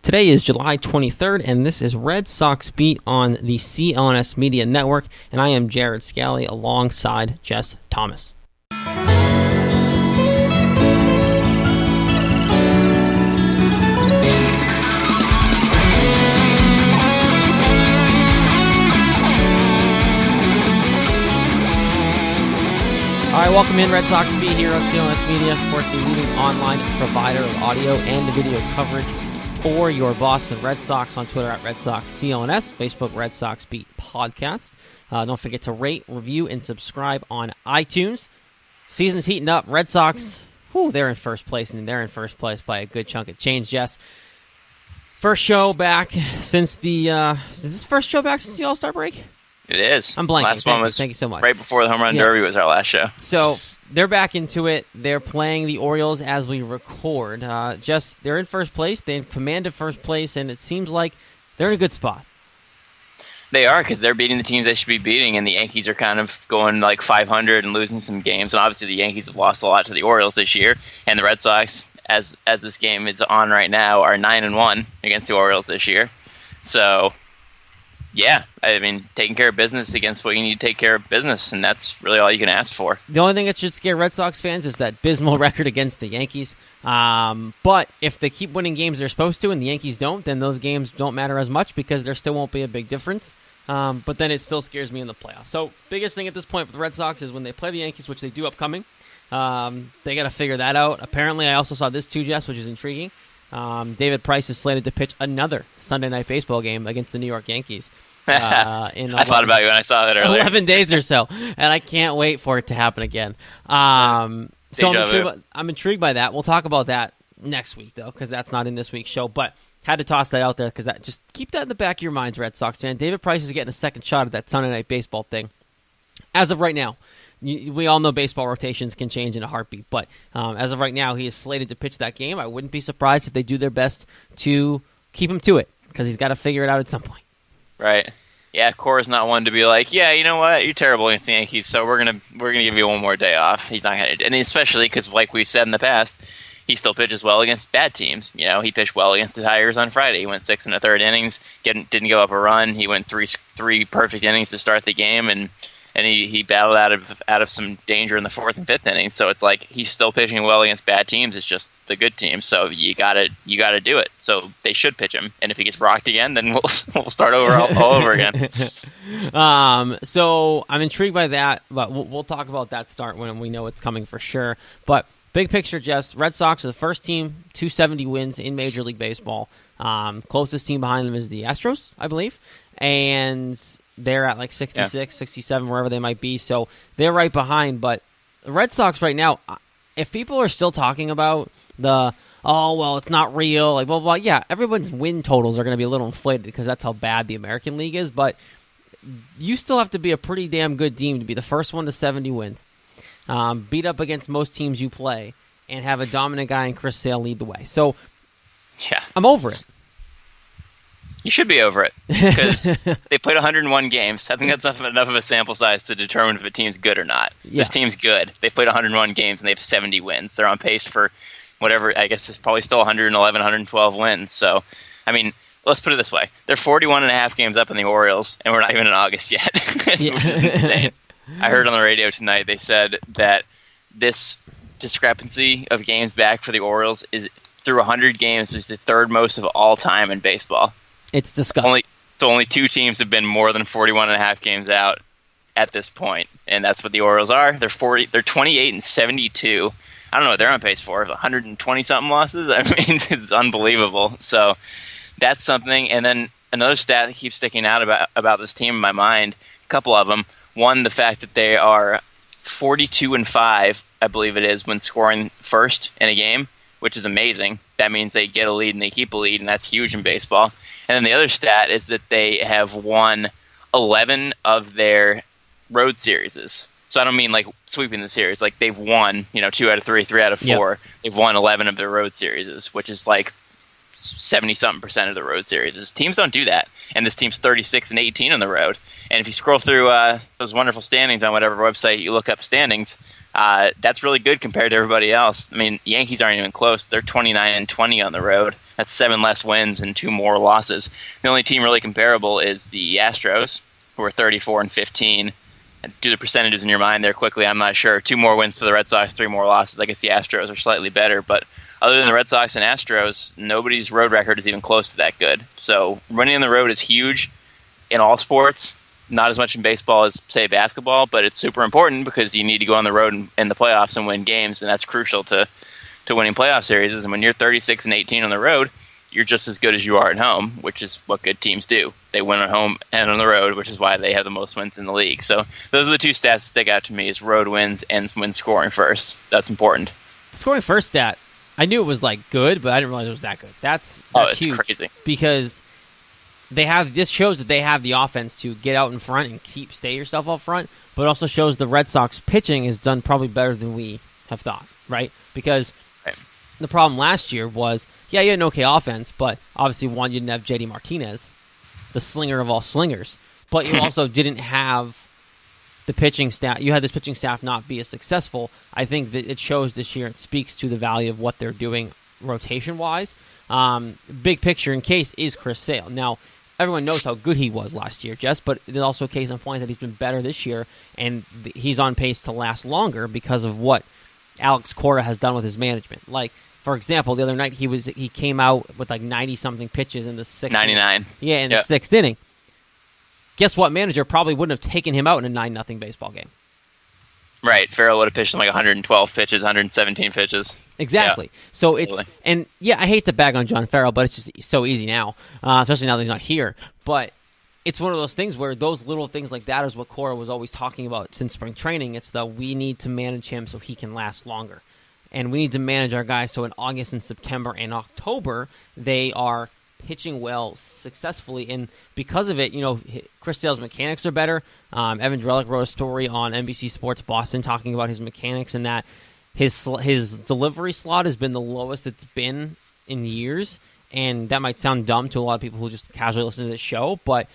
Today is July 23rd, and this is Red Sox Beat on the CLNS Media Network, and I am Jared Scally alongside Jess Thomas. All right, welcome in, Red Sox Beat here on CLNS Media, of course, the leading online provider of audio and video coverage for your Boston Red Sox. On Twitter at Red Sox CLNS, Facebook Red Sox Beat Podcast. Don't forget to rate, review, and subscribe on iTunes. Season's heating up. Red Sox, they're in first place, and they're in first place by a good chunk of change, Jess. First show back since the is this first show back since the All-Star break? It is. I'm blanking. Last one was thank you so much. Right before the Home Run Derby was our last show. So they're back into it. They're playing the Orioles as we record. They're in first place. They commanded first place, and it seems like they're in a good spot. They are, because they're beating the teams they should be beating, and the Yankees are kind of going like 500 and losing some games. And obviously the Yankees have lost a lot to the Orioles this year, and the Red Sox, as this game is on right now, are 9-1 against the Orioles this year. So yeah, I mean, taking care of business against what you need to take care of business, and that's really all you can ask for. The only thing that should scare Red Sox fans is that abysmal record against the Yankees. But if they keep winning games they're supposed to and the Yankees don't, then those games don't matter as much because there still won't be a big difference. But then it still scares me in the playoffs. So biggest thing at this point for the Red Sox is when they play the Yankees, which they do upcoming, they got to figure that out. Apparently, I also saw this too, Jess, which is intriguing. David Price is slated to pitch another Sunday Night Baseball game against the New York Yankees. I thought about you when I saw that earlier. 11 days or so, and I can't wait for it to happen again. So I'm intrigued by that. We'll talk about that next week, though, because that's not in this week's show. But had to toss that out there because just keep that in the back of your minds, Red Sox fan. David Price is getting a second shot at that Sunday Night Baseball thing. As of right now, we all know baseball rotations can change in a heartbeat, but as of right now, he is slated to pitch that game. I wouldn't be surprised if they do their best to keep him to it because he's got to figure it out at some point. Right. Yeah, Cora's not one to be like, yeah, you know what, you're terrible against the Yankees, so we're gonna give you one more day off. He's not gonna, and especially because, like we've said in the past, he still pitches well against bad teams. You know, he pitched well against the Tigers on Friday. He went 6 1/3 innings, didn't give up a run. He went three perfect innings to start the game, and he battled out of some danger in the 4th and 5th innings. So it's like he's still pitching well against bad teams. It's just the good teams. So you gotta do it. So they should pitch him. And if he gets rocked again, then we'll start over all over again. So I'm intrigued by that, but we'll talk about that start when we know it's coming for sure. But big picture, Jess, Red Sox are the first team, 270 wins in Major League Baseball. Closest team behind them is the Astros, I believe. And they're at like 66, 67, wherever they might be. So they're right behind. But the Red Sox right now, if people are still talking about it's not real, like, well, yeah, everyone's win totals are going to be a little inflated because that's how bad the American League is. But you still have to be a pretty damn good team to be the first one to 70 wins, beat up against most teams you play, and have a dominant guy in Chris Sale lead the way. So yeah, I'm over it. You should be over it because they played 101 games. I think that's enough of a sample size to determine if a team's good or not. Yeah. This team's good. They played 101 games and they have 70 wins. They're on pace for whatever. I guess it's probably still 111, 112 wins. So, I mean, let's put it this way. They're 41 and a half games up in the Orioles, and we're not even in August yet, which is insane. I heard on the radio tonight they said that this discrepancy of games back for the Orioles is through 100 games is the third most of all time in baseball. It's disgusting. Only 2 teams have been more than 41 and a half games out at this point, and that's what the Orioles are. They're 28 and 72. I don't know what they're on pace for, 120 something losses. I mean, it's unbelievable. So that's something. And then another stat that keeps sticking out about this team in my mind, a couple of them. One, the fact that they are 42-5, I believe it is, when scoring first in a game, which is amazing. That means they get a lead and they keep a lead, and that's huge in baseball. And then the other stat is that they have won 11 of their road series. So I don't mean like sweeping the series. Like they've won, 2 out of 3, 3 out of 4. Yep. They've won 11 of their road series, which is like 70-something% of the road series. Teams don't do that. And this team's 36 and 18 on the road. And if you scroll through those wonderful standings on whatever website you look up standings, That's really good compared to everybody else. I mean, Yankees aren't even close. They're 29-20 on the road. That's 7 less wins and 2 more losses. The only team really comparable is the Astros, who are 34-15. Do the percentages in your mind there quickly. I'm not sure. 2 more wins for the Red Sox, 3 more losses. I guess the Astros are slightly better, but other than the Red Sox and Astros, nobody's road record is even close to that good. So running on the road is huge in all sports. Not as much in baseball as, say, basketball, but it's super important because you need to go on the road in the playoffs and win games, and that's crucial to winning playoff series. And when you're 36-18 on the road, you're just as good as you are at home, which is what good teams do. They win at home and on the road, which is why they have the most wins in the league. So those are the 2 stats that stick out to me: is road wins and win scoring first. That's important. Scoring first stat, I knew it was like good, but I didn't realize it was that good. That's it's huge, crazy because this shows that they have the offense to get out in front and stay yourself up front, but also shows the Red Sox pitching is done probably better than we have thought, right? Because the problem last year was, you had an okay offense, but obviously you didn't have JD Martinez, the slinger of all slingers, but you also didn't have the pitching staff. You had this pitching staff not be as successful. I think that it shows this year. It speaks to the value of what they're doing rotation-wise. Big picture in case is Chris Sale. Now, everyone knows how good he was last year, Jess, but there's also a case in point that he's been better this year, and he's on pace to last longer because of what Alex Cora has done with his management. Like, for example, the other night he came out with like 90-something pitches in the 6th 99. inning. The 6th inning. Guess what manager probably wouldn't have taken him out in a 9-0 baseball game? Right. Farrell would have pitched him like 112 pitches, 117 pitches. Exactly. Yeah, so totally. I hate to bag on John Farrell, but it's just so easy now, especially now that he's not here. But it's one of those things where those little things like that is what Cora was always talking about since spring training. It's we need to manage him so he can last longer. And we need to manage our guys so in August and September and October, they are pitching well successfully. And because of it, Chris Sale's mechanics are better. Evan Drellick wrote a story on NBC Sports Boston talking about his mechanics and that his delivery slot has been the lowest it's been in years. And that might sound dumb to a lot of people who just casually listen to this show, but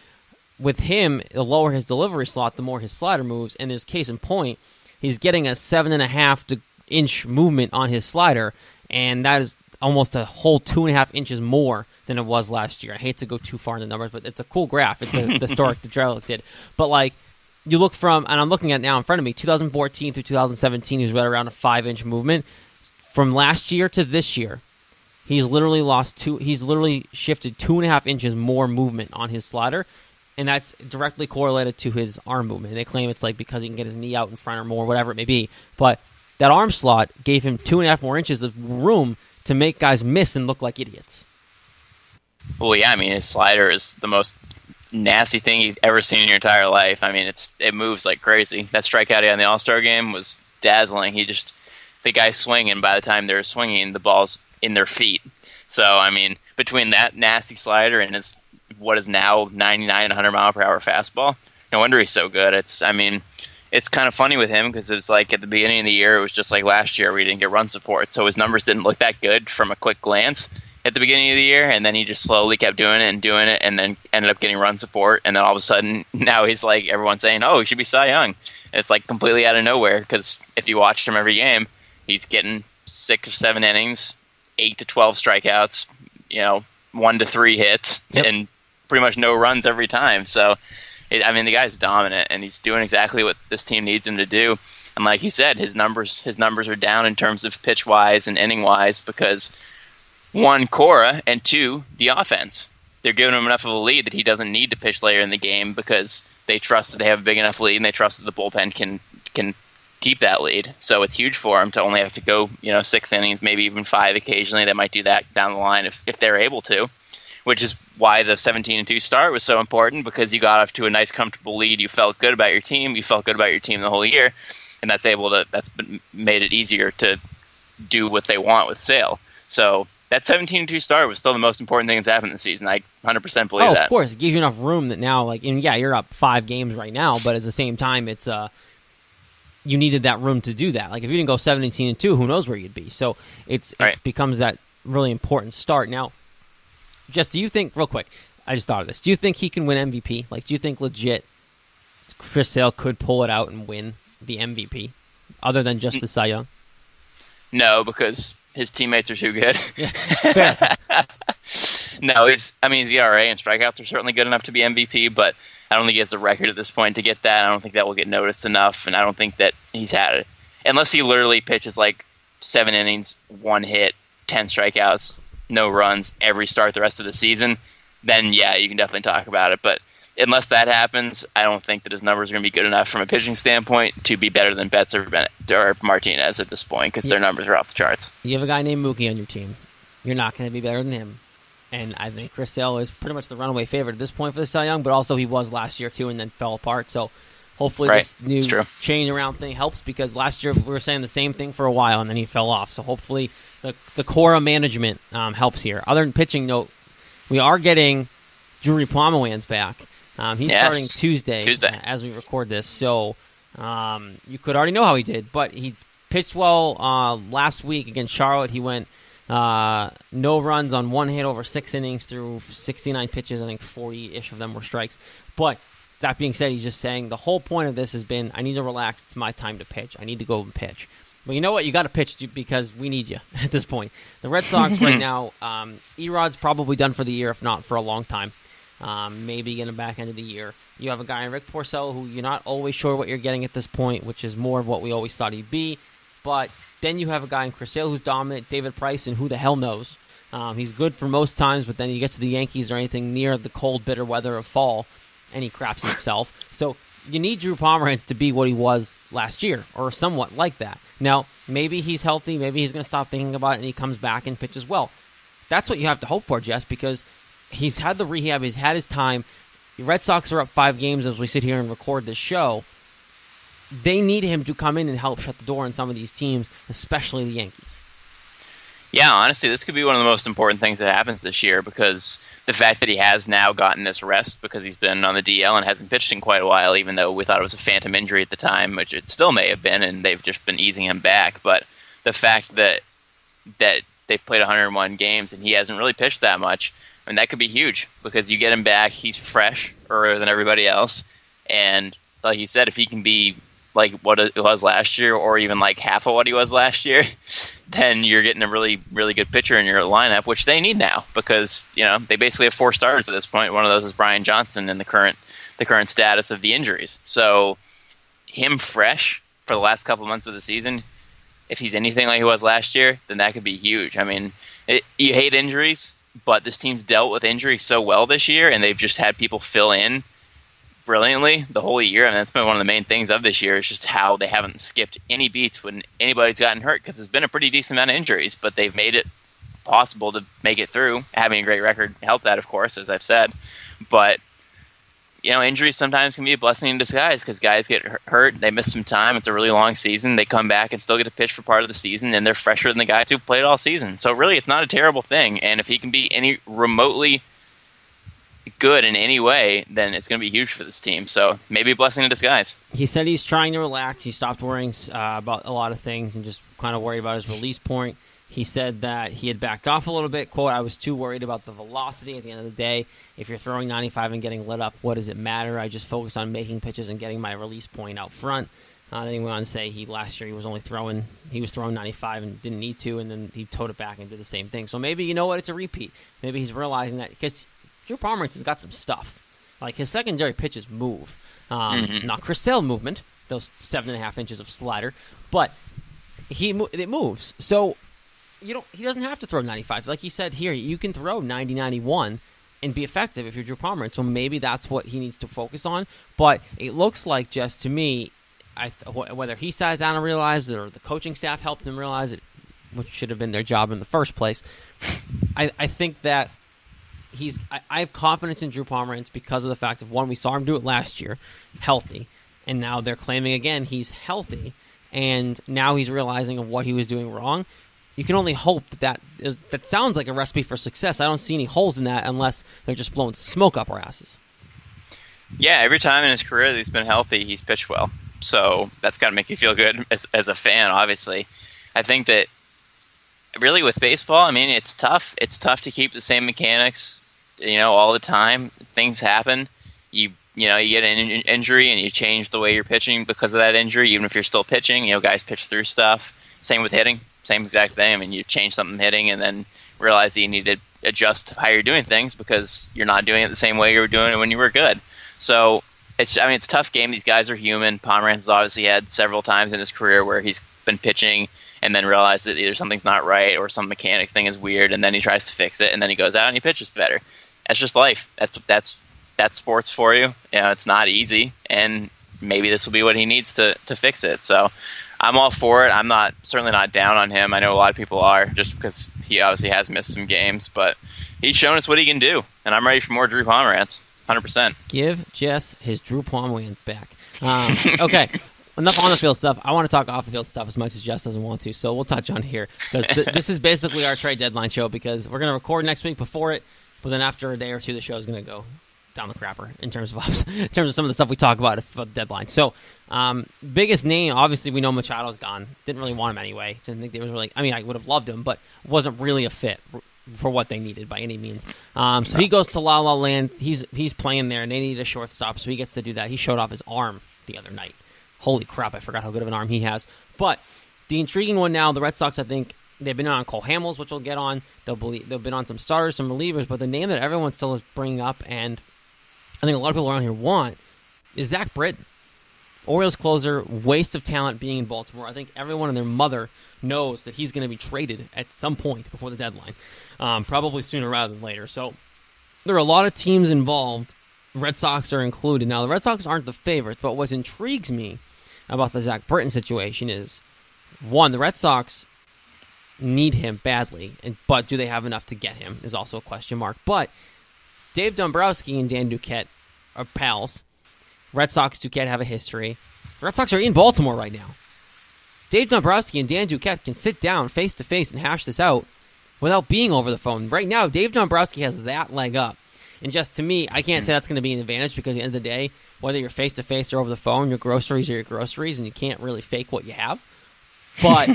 with him, the lower his delivery slot, the more his slider moves. And there's case in point, he's getting a 7.5-inch movement on his slider, and that is almost a whole 2.5 inches more than it was last year. I hate to go too far in the numbers, but it's a cool graph. It's the story that Drellick did. But you look from, and I'm looking at it now in front of me, 2014 through 2017, he was right around a 5-inch movement. From last year to this year, he's literally shifted 2.5 inches more movement on his slider, and that's directly correlated to his arm movement. They claim it's because he can get his knee out in front or more, whatever it may be. But that arm slot gave him 2.5 more inches of room to make guys miss and look like idiots. Well, yeah, I mean, his slider is the most nasty thing you've ever seen in your entire life. I mean, it moves like crazy. That strikeout he had in the All-Star game was dazzling. The guy's swinging, by the time they're swinging, the ball's in their feet. So, I mean, between that nasty slider and his what is now 99, 100 mile per hour fastball, no wonder he's so good. It's kind of funny with him because it was like at the beginning of the year, it was just like last year where he didn't get run support. So his numbers didn't look that good from a quick glance at the beginning of the year. And then he just slowly kept doing it and then ended up getting run support. And then all of a sudden now he's like everyone's saying, oh, he should be Cy Young. And it's like completely out of nowhere because if you watched him every game, he's getting 6 or 7 innings, 8 to 12 strikeouts, 1 to 3 hits, and pretty much no runs every time. So, the guy's dominant, and he's doing exactly what this team needs him to do. And like you said, his numbers are down in terms of pitch-wise and inning-wise because, 1, Cora, and 2, the offense. They're giving him enough of a lead that he doesn't need to pitch later in the game because they trust that they have a big enough lead and they trust that the bullpen can keep that lead. So it's huge for him to only have to go 6 innings, maybe even 5 occasionally. They might do that down the line if they're able to, which is why the 17-2 start was so important because you got off to a nice, comfortable lead. You felt good about your team. You felt good about your team the whole year, and that's made it easier to do what they want with Sale. So that 17-2 start was still the most important thing that's happened this season. I 100% believe that. Oh, of course. It gives you enough room that now, you're up 5 games right now, but at the same time, it's you needed that room to do that. If you didn't go 17-2, who knows where you'd be? So it becomes that really important start. Now, Jess, do you think, real quick, I just thought of this, do you think he can win MVP? Do you think legit Chris Sale could pull it out and win the MVP Mm-hmm. other than just the Cy Young? No, because his teammates are too good. Yeah, fair. No, his ERA and strikeouts are certainly good enough to be MVP, but I don't think he has the record at this point to get that. I don't think that will get noticed enough, and I don't think that he's had it. Unless he literally pitches like 7 innings, 1 hit, 10 strikeouts, no runs, every start the rest of the season, then yeah, you can definitely talk about it. But unless that happens, I don't think that his numbers are going to be good enough from a pitching standpoint to be better than Betts or Martinez at this point, because their numbers are off the charts. You have a guy named Mookie on your team. You're not going to be better than him. And I think Chris Sale is pretty much the runaway favorite at this point for the Cy Young, but also he was last year too and then fell apart. So hopefully this new chain around thing helps, because last year we were saying the same thing for a while and then he fell off. So hopefully the core of management helps here. Other than pitching note, we are getting Drury Pomeranz back. He's starting Tuesday as we record this. So you could already know how he did, but he pitched well last week against Charlotte. He went no runs on 1 hit over 6 innings through 69 pitches. I think 40-ish of them were strikes. But that being said, he's just saying the whole point of this has been, I need to relax. It's my time to pitch. I need to go and pitch. But you know what? You got to pitch because we need you at this point. The Red Sox right now, Erod's probably done for the year, if not for a long time. Maybe in the back end of the year. You have a guy in Rick Porcello who you're not always sure what you're getting at this point, which is more of what we always thought he'd be. But then you have a guy in Chris Sale who's dominant, David Price, and who the hell knows. He's good for most times, but then he gets to the Yankees or anything near the cold, bitter weather of fall, and he craps himself. So you need Drew Pomeranz to be what he was last year, or somewhat like that. Now, maybe he's healthy, maybe he's going to stop thinking about it, and he comes back and pitches well. That's what you have to hope for, Jess, because he's had the rehab, he's had his time. The Red Sox are up 5 games as we sit here and record this show. They need him to come in and help shut the door on some of these teams, especially the Yankees. Yeah, honestly, this could be one of the most important things that happens this year, because the fact that he has now gotten this rest because he's been on the DL and hasn't pitched in quite a while, even though we thought it was a phantom injury at the time, which it still may have been, and they've just been easing him back. But the fact that they've played 101 games and he hasn't really pitched that much, I mean, that could be huge, because you get him back, he's fresh earlier than everybody else, and like you said, if he can be like what it was last year, or even like half of what he was last year, then you're getting a really, really good pitcher in your lineup, which they need now, because they basically have 4 starters at this point. One of those is Brian Johnson in the current status of the injuries. So him fresh for the last couple months of the season, if he's anything like he was last year, then that could be huge. I mean, you hate injuries, but this team's dealt with injuries so well this year, and they've just had people fill in brilliantly the whole year. I mean, that's been one of the main things of this year, is just how they haven't skipped any beats when anybody's gotten hurt, because there's been a pretty decent amount of injuries, but they've made it possible to make it through. Having a great record helped that, of course, as I've said. But injuries sometimes can be a blessing in disguise, because guys get hurt, they miss some time, it's a really long season, they come back and still get to pitch for part of the season, and they're fresher than the guys who played all season. So really, it's not a terrible thing, and if he can be any remotely good in any way, then it's going to be huge for this team. So maybe a blessing in disguise. He said he's trying to relax. He stopped worrying about a lot of things and just kind of worried about his release point. He said that he had backed off a little bit. Quote, "I was too worried about the velocity. At the end of the day, if you're throwing 95 and getting lit up, what does it matter? I just focused on making pitches and getting my release point out front." Then he went on to say last year he was throwing 95 and didn't need to, and then he towed it back and did the same thing. So maybe, it's a repeat. Maybe he's realizing that, because Drew Pomeranz has got some stuff. Like, his secondary pitches move. Not Chris Sale movement, those 7.5 inches of slider, but it moves. So he doesn't have to throw 95. Like he said here, you can throw 90, 91 and be effective if you're Drew Pomeranz. So maybe that's what he needs to focus on. But it looks like, just to me, whether he sat down and realized it or the coaching staff helped him realize it, which should have been their job in the first place, I think that I have confidence in Drew Pomeranz because of the fact of, one, we saw him do it last year, healthy, and now they're claiming again he's healthy, and now he's realizing of what he was doing wrong. You can only hope that sounds like a recipe for success. I don't see any holes in that unless they're just blowing smoke up our asses. Yeah, every time in his career that he's been healthy, he's pitched well. So that's got to make you feel good as a fan, obviously. I think that really with baseball, I mean, it's tough. It's tough to keep the same mechanics, all the time. Things happen. You you get an injury and you change the way you're pitching because of that injury, even if you're still pitching. Guys pitch through stuff. Same with hitting. Same exact thing. I mean, you change something hitting and then realize that you need to adjust how you're doing things because you're not doing it the same way you were doing it when you were good. So it's a tough game. These guys are human. Pomeranz has obviously had several times in his career where he's been pitching and then realized that either something's not right or some mechanic thing is weird, and then he tries to fix it, and then he goes out and he pitches better. That's just life. That's sports for you. It's not easy, and maybe this will be what he needs to fix it. So I'm all for it. I'm certainly not down on him. I know a lot of people are, just because he obviously has missed some games, but he's shown us what he can do, and I'm ready for more Drew Pomeranz, 100%. Give Jess his Drew Pomeranz back. Okay. Enough on the field stuff. I want to talk off the field stuff as much as Jess doesn't want to, so we'll touch on here because this is basically our trade deadline show because we're going to record next week before it, but then after a day or two, the show is going to go down the crapper in terms of some of the stuff we talk about at the deadline. So, biggest name, obviously, we know Machado's gone. Didn't really want him anyway. Didn't think they was really. I mean, I would have loved him, but wasn't really a fit for what they needed by any means. So he goes to La La Land. He's playing there, and they need a shortstop, so he gets to do that. He showed off his arm the other night. Holy crap, I forgot how good of an arm he has. But the intriguing one now, the Red Sox, I think, they've been on Cole Hamels, which we'll get on. They've been on some starters, some relievers, but the name that everyone still is bringing up, and I think a lot of people around here want, is Zach Britton. Orioles closer, waste of talent being in Baltimore. I think everyone and their mother knows that he's going to be traded at some point before the deadline, probably sooner rather than later. So there are a lot of teams involved. Red Sox are included. Now, the Red Sox aren't the favorites, but what intrigues me about the Zach Britton situation is, one, the Red Sox need him badly, but do they have enough to get him is also a question mark. But Dave Dombrowski and Dan Duquette are pals. Red Sox, Duquette have a history. The Red Sox are in Baltimore right now. Dave Dombrowski and Dan Duquette can sit down face-to-face and hash this out without being over the phone. Right now, Dave Dombrowski has that leg up. And just to me, I can't say that's going to be an advantage because at the end of the day, whether you're face-to-face or over the phone, your groceries are your groceries, and you can't really fake what you have. But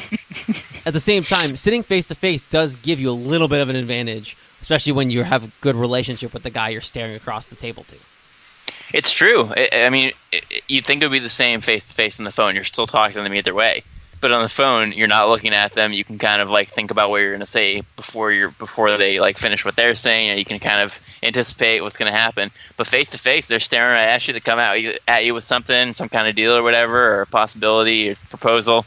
at the same time, sitting face-to-face does give you a little bit of an advantage, especially when you have a good relationship with the guy you're staring across the table to. It's true. I mean, you'd think it would be the same face-to-face on the phone. You're still talking to them either way. But on the phone, you're not looking at them. You can kind of think about what you're going to say before they finish what they're saying, and you can kind of anticipate what's going to happen. But face to face, they're staring at you to come out at you with something, some kind of deal or whatever, or a possibility or proposal,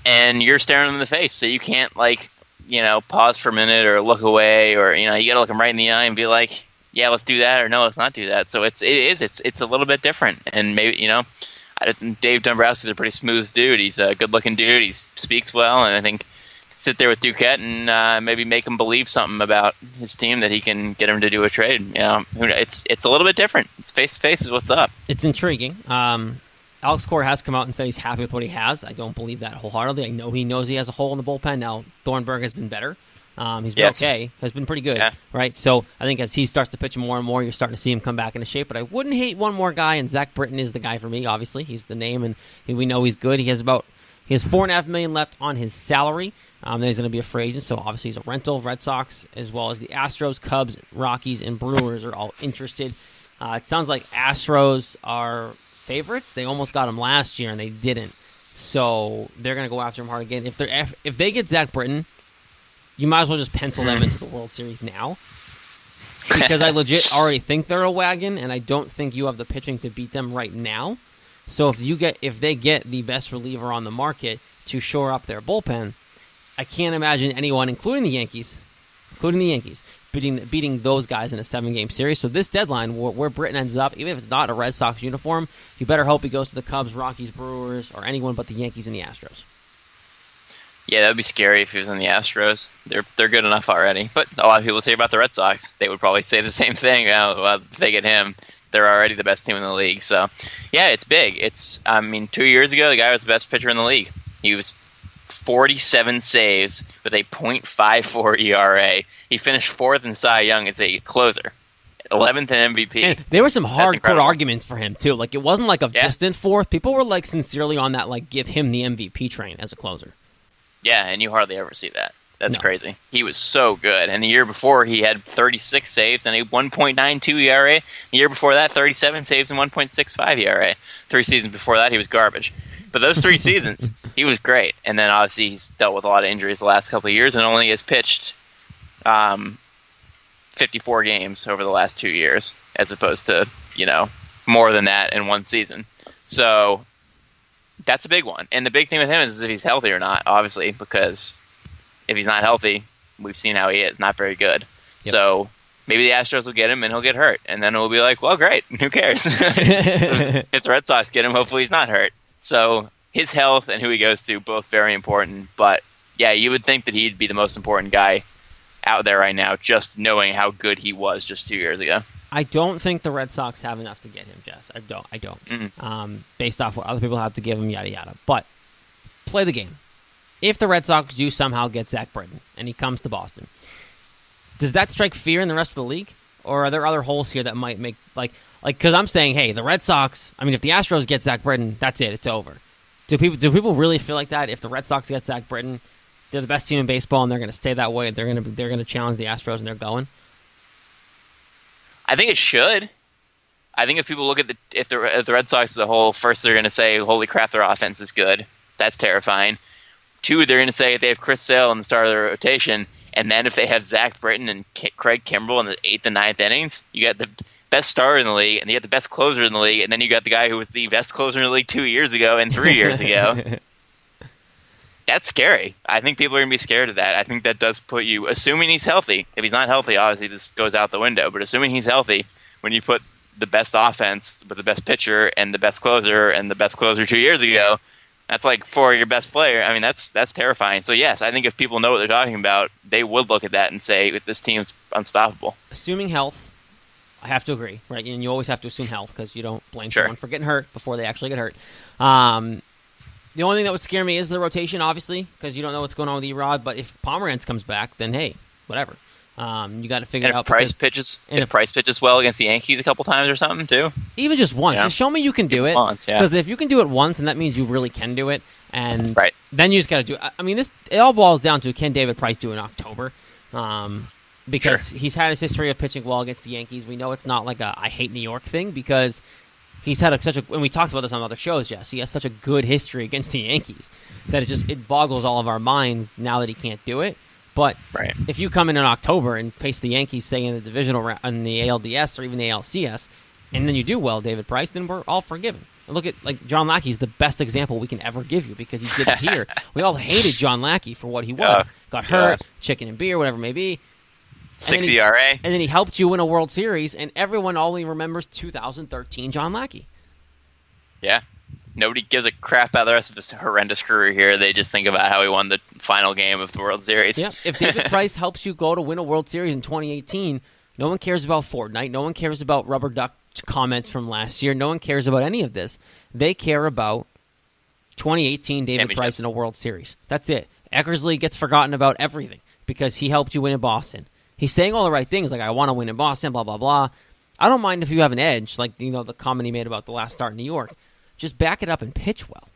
and you're staring them in the face. So you can't pause for a minute or look away, or you got to look them right in the eye and be like, yeah, let's do that, or no, let's not do that. So it's a little bit different, and maybe Dave Dombrowski's a pretty smooth dude. He's a good-looking dude. He speaks well, and I think sit there with Duquette and maybe make him believe something about his team that he can get him to do a trade. It's a little bit different. It's face-to-face is what's up. It's intriguing. Alex Cora has come out and said he's happy with what he has. I don't believe that wholeheartedly. I know he knows he has a hole in the bullpen. Now, Thornburg has been better. He's been okay. Has been pretty good, right? So I think as he starts to pitch more and more, you're starting to see him come back into shape. But I wouldn't hate one more guy, and Zach Britton is the guy for me. Obviously, he's the name, and we know he's good. He has $4.5 million left on his salary. Then he's going to be a free agent, so obviously he's a rental. Red Sox, as well as the Astros, Cubs, Rockies, and Brewers are all interested. It sounds like Astros are favorites. They almost got him last year, and they didn't. So they're going to go after him hard again. If they get Zach Britton, you might as well just pencil them into the World Series now. Because I legit already think they're a wagon, and I don't think you have the pitching to beat them right now. So if they get the best reliever on the market to shore up their bullpen, I can't imagine anyone, including the Yankees, beating those guys in a 7-game series. So this deadline, where Britton ends up, even if it's not a Red Sox uniform, you better hope he goes to the Cubs, Rockies, Brewers, or anyone but the Yankees and the Astros. Yeah, that would be scary if he was in the Astros. They're good enough already. But a lot of people say about the Red Sox, they would probably say the same thing. Well, if they get him, they're already the best team in the league. So, yeah, it's big. 2 years ago, the guy was the best pitcher in the league. He was 47 saves with a .54 ERA. He finished 4th in Cy Young as a closer, 11th in MVP. And there were some hardcore arguments for him, too. It wasn't a distant 4th. People were sincerely on that, give him the MVP train as a closer. Yeah, and you hardly ever see that. That's crazy. He was so good. And the year before, he had 36 saves and a 1.92 ERA. The year before that, 37 saves and 1.65 ERA. 3 seasons before that, he was garbage. But those 3 seasons, he was great. And then obviously he's dealt with a lot of injuries the last couple of years and only has pitched 54 games over the last 2 years, as opposed to, more than that in one season. So that's a big one. And the big thing with him is if he's healthy or not, obviously, because if he's not healthy, we've seen how he is, not very good. Yep. So maybe the Astros will get him and he'll get hurt. And then we'll be like, well, great, who cares? If the Red Sox get him, hopefully he's not hurt. So his health and who he goes to, both very important. But yeah, you would think that he'd be the most important guy out there right now, just knowing how good he was just 2 years ago. I don't think the Red Sox have enough to get him, Jess. I don't. Mm-hmm. Based off what other people have to give him, yada, yada. But play the game. If the Red Sox do somehow get Zach Britton and he comes to Boston, does that strike fear in the rest of the league? Or are there other holes here that might make, because I'm saying, hey, the Red Sox, if the Astros get Zach Britton, that's it, it's over. Do people really feel like that? If the Red Sox get Zach Britton, they're the best team in baseball and they're going to stay that way, they're going to challenge the Astros and they're going? I think it should. I think if people look at the Red Sox as a whole, first they're going to say, holy crap, their offense is good. That's terrifying. 2, they're going to say if they have Chris Sale in the start of their rotation, and then if they have Zach Britton and Craig Kimbrell in the 8th and 9th innings, you got the best starter in the league, and you got the best closer in the league, and then you got the guy who was the best closer in the league 2 years ago and 3 years ago. That's scary. I think people are going to be scared of that. I think that does put you, assuming he's healthy. If he's not healthy, obviously this goes out the window, but assuming he's healthy, when you put the best offense with the best pitcher and the best closer 2 years ago, that's like 4 of your best player. That's terrifying. So yes, I think if people know what they're talking about, they would look at that and say, this team's unstoppable. Assuming health, I have to agree, right? And you always have to assume health because you don't blame Sure. someone for getting hurt before they actually get hurt. The only thing that would scare me is the rotation, obviously, because you don't know what's going on with Erod. But if Pomeranz comes back, then hey, whatever. You got to figure out. Price pitches well against the Yankees a couple times or something too. Even just once, just show me you can do it. Because if you can do it once, and that means you really can do it, and then you just got to do it. It all boils down to, can David Price do it in October? Because he's had his history of pitching well against the Yankees. We know it's not like a I hate New York thing because he's had and we talked about this on other shows, Jess. He has such a good history against the Yankees that it boggles all of our minds now that he can't do it. But if you come in October and face the Yankees, say in the divisional round, in the ALDS or even the ALCS, and then you do well, David Price, then we're all forgiven. And look at John Lackey's the best example we can ever give you because he did it here. We all hated John Lackey for what he was. Got hurt, chicken and beer, whatever it may be. 6 ERA. And then he helped you win a World Series, and everyone only remembers 2013 John Lackey. Yeah. Nobody gives a crap about the rest of his horrendous career here. They just think about how he won the final game of the World Series. Yeah. If David Price helps you go to win a World Series in 2018, no one cares about Fortnite. No one cares about Rubber Duck comments from last year. No one cares about any of this. They care about 2018 David Price in a World Series. That's it. Eckersley gets forgotten about everything because he helped you win in Boston. He's saying all the right things, like I want to win in Boston, blah, blah, blah. I don't mind if you have an edge, like the comment he made about the last start in New York. Just back it up and pitch well.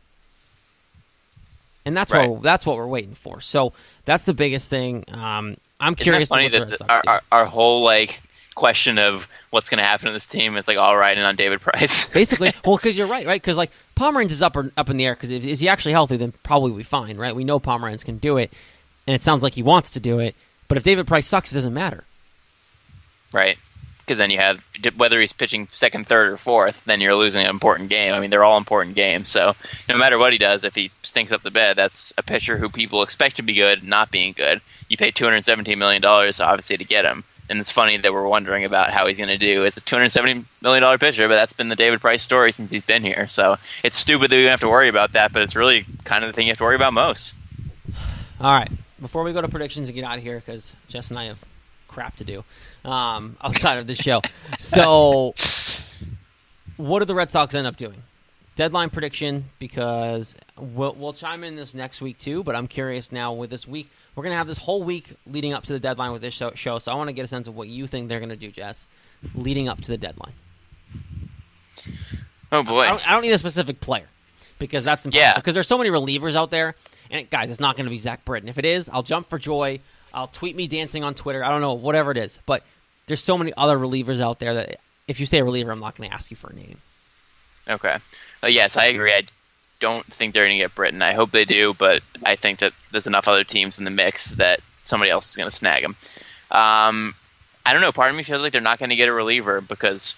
And that's what we're waiting for. So that's the biggest thing. I'm curious. Isn't that funny that our whole question of what's going to happen to this team is all riding on David Price? Basically, well, because you're right? Because Pomeranz is up in the air. Because is he actually healthy? Then probably we'll be fine, right? We know Pomeranz can do it, and it sounds like he wants to do it. But if David Price sucks, it doesn't matter. Right. Because then you have, whether he's pitching second, third, or fourth, then you're losing an important game. They're all important games. So no matter what he does, if he stinks up the bed, that's a pitcher who people expect to be good, not being good. You pay $217 million, obviously, to get him. And it's funny that we're wondering about how he's going to do as a $270 million pitcher, but that's been the David Price story since he's been here. So it's stupid that we don't have to worry about that, but it's really kind of the thing you have to worry about most. All right. Before we go to predictions and get out of here, because Jess and I have crap to do outside of this show. So what do the Red Sox end up doing? Deadline prediction, because we'll chime in this next week too, but I'm curious now with this week. We're going to have this whole week leading up to the deadline with this show, so I want to get a sense of what you think they're going to do, Jess, leading up to the deadline. Oh, boy. I don't need a specific player, because that's important. Yeah. Because there's so many relievers out there, And guys, it's not going to be Zach Britton. If it is, I'll jump for joy. I'll tweet me dancing on Twitter. I don't know, whatever it is. But there's so many other relievers out there that if you say a reliever, I'm not going to ask you for a name. Okay. Yes, I agree. I don't think they're going to get Britton. I hope they do, but I think that there's enough other teams in the mix that somebody else is going to snag him. I don't know. Part of me feels like they're not going to get a reliever because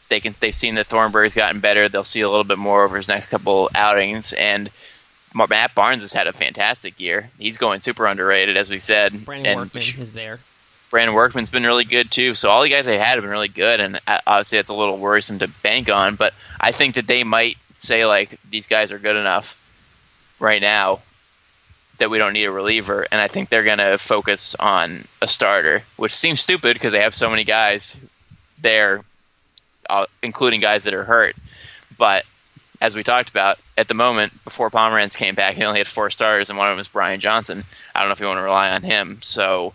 they've seen that Thornburg's gotten better. They'll see a little bit more over his next couple outings. And Matt Barnes has had a fantastic year. He's going super underrated, as we said. Brandon Workman is there. Brandon Workman's been really good, too. So all the guys they had have been really good, and obviously it's a little worrisome to bank on. But I think that they might say, like, these guys are good enough right now that we don't need a reliever, and I think they're going to focus on a starter, which seems stupid because they have so many guys there, including guys that are hurt. But as we talked about, at the moment, before Pomeranz came back, he only had 4 starters, and one of them was Brian Johnson. I don't know if you want to rely on him. So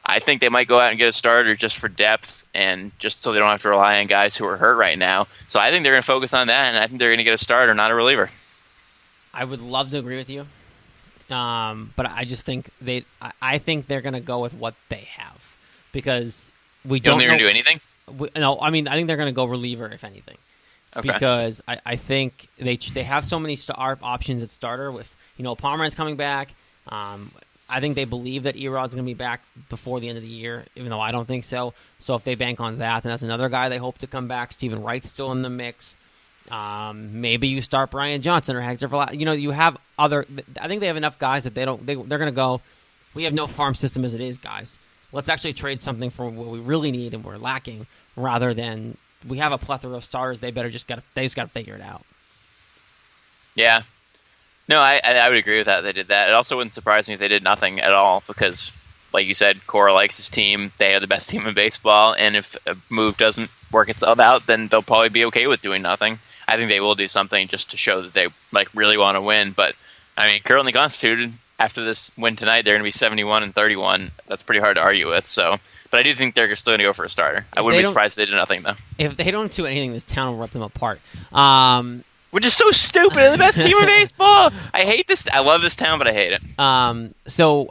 I think they might go out and get a starter just for depth and just so they don't have to rely on guys who are hurt right now. So I think they're going to focus on that, and I think they're going to get a starter, not a reliever. I would love to agree with you. But I just think I think they're going to go with what they have because we don't. You don't think they're going to do anything? No, I mean I think they're going to go reliever if anything, because I think they have so many options at starter with Pomeranz coming back. I think they believe that Erod's going to be back before the end of the year, even though I don't think so. So if they bank on that, then that's another guy they hope to come back. Stephen Wright's still in the mix. Maybe you start Brian Johnson or Hector Velasquez. You have other. I think they have enough guys that they're going to go. We have no farm system as it is, guys. Let's actually trade something for what we really need and we're lacking, rather than we have a plethora of starters. They just got to figure it out. Yeah, no, I would agree with that. They did that. It also wouldn't surprise me if they did nothing at all because, like you said, Cora likes his team. They are the best team in baseball, and if a move doesn't work itself out, then they'll probably be okay with doing nothing. I think they will do something just to show that they really want to win. But I mean, currently constituted after this win tonight, they're going to be 71-31. That's pretty hard to argue with. So, but I do think they're still going to go for a starter. I wouldn't be surprised if they did nothing though. If they don't do anything, this town will rip them apart. Which is so stupid. They're the best team in baseball. I hate this. I love this town, but I hate it. So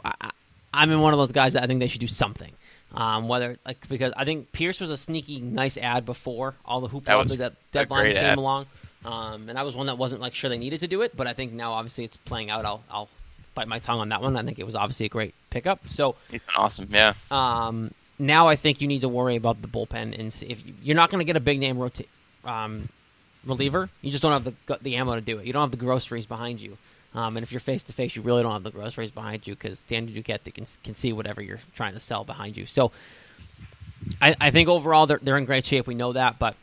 I'm in one of those guys that I think they should do something. Because I think Pierce was a sneaky nice ad before all the hoopla that deadline came along, and that was one that wasn't sure they needed to do it, but I think now obviously it's playing out. I'll bite my tongue on that one. I think it was obviously a great pickup. So it's been awesome, yeah. Now I think you need to worry about the bullpen and see if you're not going to get a big name reliever. You just don't have the ammo to do it. You don't have the groceries behind you. And if you're face-to-face, you really don't have the groceries behind you because Danny Duquette can see whatever you're trying to sell behind you. So I think overall they're in great shape. We know that, but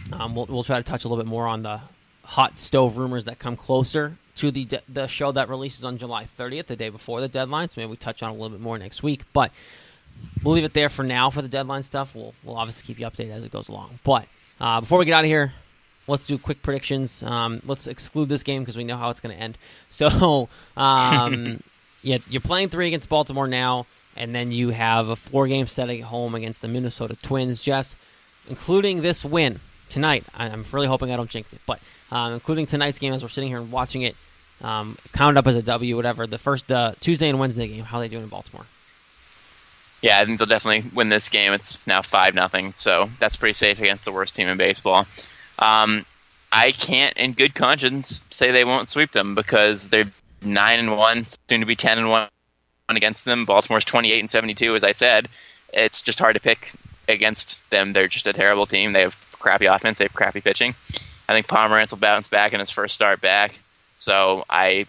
we'll try to touch a little bit more on the hot stove rumors that come closer to the show that releases on July 30th, the day before the deadline. So maybe we touch on it a little bit more next week. But we'll leave it there for now for the deadline stuff. We'll obviously keep you updated as it goes along. But before we get out of here, let's do quick predictions. Let's exclude this game because we know how it's going to end. So, you're playing 3 against Baltimore now, and then you have a 4-game set at home against the Minnesota Twins, Jess, including this win tonight. I'm really hoping I don't jinx it, but including tonight's game as we're sitting here and watching it, count it up as a W, whatever. The first Tuesday and Wednesday game, how are they doing in Baltimore? Yeah, I think they'll definitely win this game. It's now 5-0, so that's pretty safe against the worst team in baseball. I can't, in good conscience, say they won't sweep them because they're 9-1, soon to be 10-1 against them. Baltimore's 28-72, as I said. It's just hard to pick against them. They're just a terrible team. They have crappy offense. They have crappy pitching. I think Pomeranz will bounce back in his first start back. So I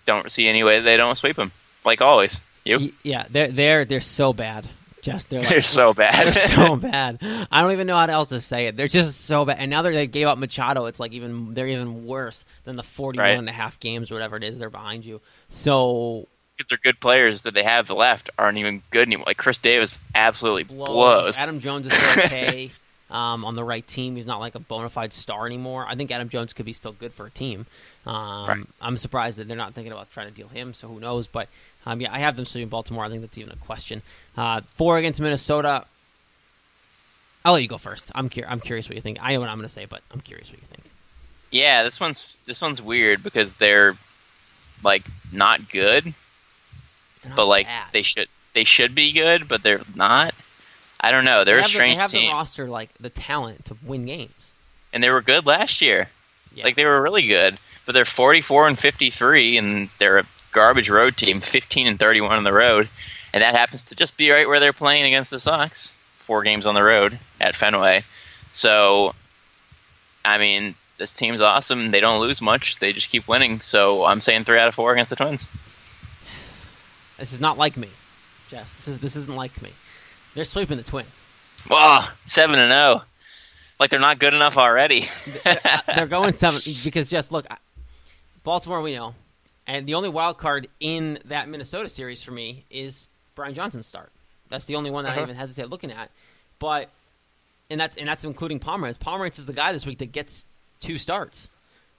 don't see any way they don't sweep them, like always. You? Yeah, they're so bad. They're so bad. They're so bad. I don't even know how else to say it. They're just so bad. And now they gave up Machado. It's they're even worse than the 41.5 games or whatever it is they're behind you. So because their good players that they have left aren't even good anymore. Like Chris Davis absolutely blows. Adam Jones is still okay on the right team. He's not like a bona fide star anymore. I think Adam Jones could be still good for a team. Right. I'm surprised that they're not thinking about trying to deal him, so who knows. But I have them sweeping Baltimore. I think that's even a question. 4 against Minnesota. I'll let you go first. I'm curious what you think. I know what I'm going to say, but I'm curious what you think. Yeah, this one's weird because they're like not good, They're not but like bad. they should be good, but they're not. I don't know. They're a strange They have team. the roster, like the talent to win games. And they were good last year. Yeah. Like they were really good, but they're 44-53, and they're a garbage road team, 15-31 on the road, and that happens to just be right where they're playing against the Sox. 4 games on the road at Fenway. So, I mean, this team's awesome. They don't lose much. They just keep winning. So I'm saying 3 out of 4 against the Twins. This is not like me, Jess. This isn't like me. They're sweeping the Twins. Whoa, 7-0. Like they're not good enough already. They're going 7 because, Jess, look, Baltimore we know, and the only wild card in that Minnesota series for me is Brian Johnson's start. That's the only one that I even hesitate looking at. But and that's including Pomeranz. Pomeranz is the guy this week that gets 2 starts.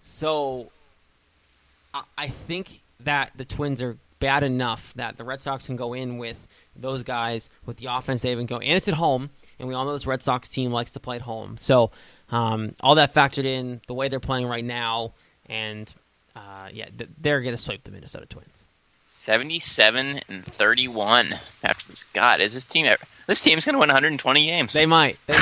So I think that the Twins are bad enough that the Red Sox can go in with those guys with the offense they've been going. And it's at home, and we all know this Red Sox team likes to play at home. So all that factored in, the way they're playing right now, and they're going to sweep the Minnesota Twins. 77-31 after this. God, is this team ever? This team's going to win 120 games. They might. They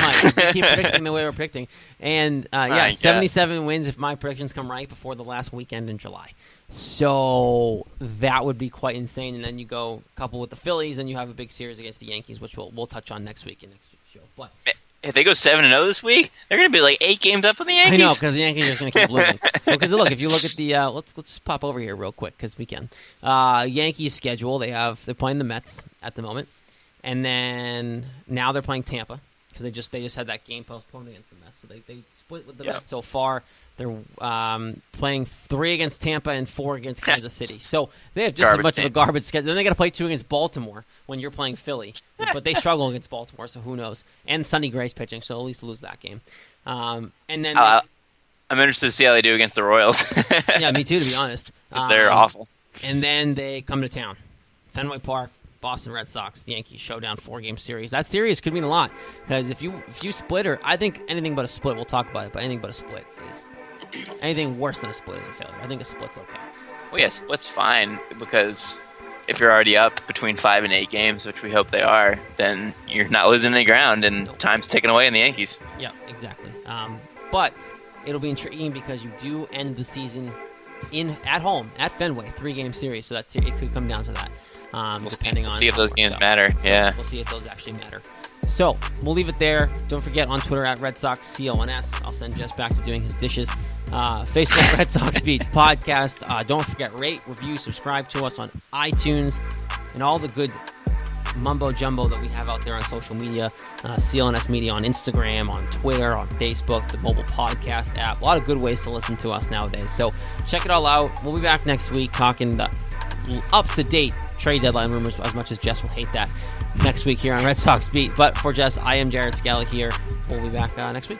keep predicting the way we're predicting. And, 77 wins if my predictions come right before the last weekend in July. So that would be quite insane. And then you go couple with the Phillies, and you have a big series against the Yankees, which we'll touch on next week in next week's show. But if they go 7-0 this week, they're going to be like 8 games up on the Yankees. I know, because the Yankees are just going to keep losing. Because look, if you look at the let's just pop over here real quick because we can. Yankees schedule, they're playing the Mets at the moment, and then now they're playing Tampa because they just had that game postponed against the Mets. So they split with the Mets so far. They're playing 3 against Tampa and 4 against Kansas City. So they have just as much of a garbage schedule. Then they got to play 2 against Baltimore when you're playing Philly. But they struggle against Baltimore, so who knows? And Sonny Gray's pitching, so at least lose that game. And then I'm interested to see how they do against the Royals. Yeah, me too, to be honest. Because they're awful. And then they come to town. Fenway Park, Boston Red Sox, Yankees showdown 4-game series. That series could mean a lot because if you split, or I think anything but a split, we'll talk about it, but anything but a split is anything worse than a split is a failure. I think a split's okay. Well, yeah, split's fine because if you're already up between 5 and 8 games, which we hope they are, then you're not losing any ground, and time's ticking away in the Yankees. Yeah, exactly. But it'll be intriguing because you do end the season at home at Fenway, 3-game series, so it could come down to that. We'll see if those games matter. Yeah, we'll see if those actually matter. So we'll leave it there. Don't forget on Twitter at Red Sox CLNS. I'll send Jess back to doing his dishes. Facebook Red Sox Beat podcast. Don't forget, rate, review, subscribe to us on iTunes and all the good mumbo jumbo that we have out there on social media. CLNS Media on Instagram, on Twitter, on Facebook, the mobile podcast app. A lot of good ways to listen to us nowadays. So check it all out. We'll be back next week talking the up-to-date trade deadline rumors, as much as Jess will hate that, next week here on Red Sox Beat. But for Jess, I am Jared Scala here. We'll be back next week.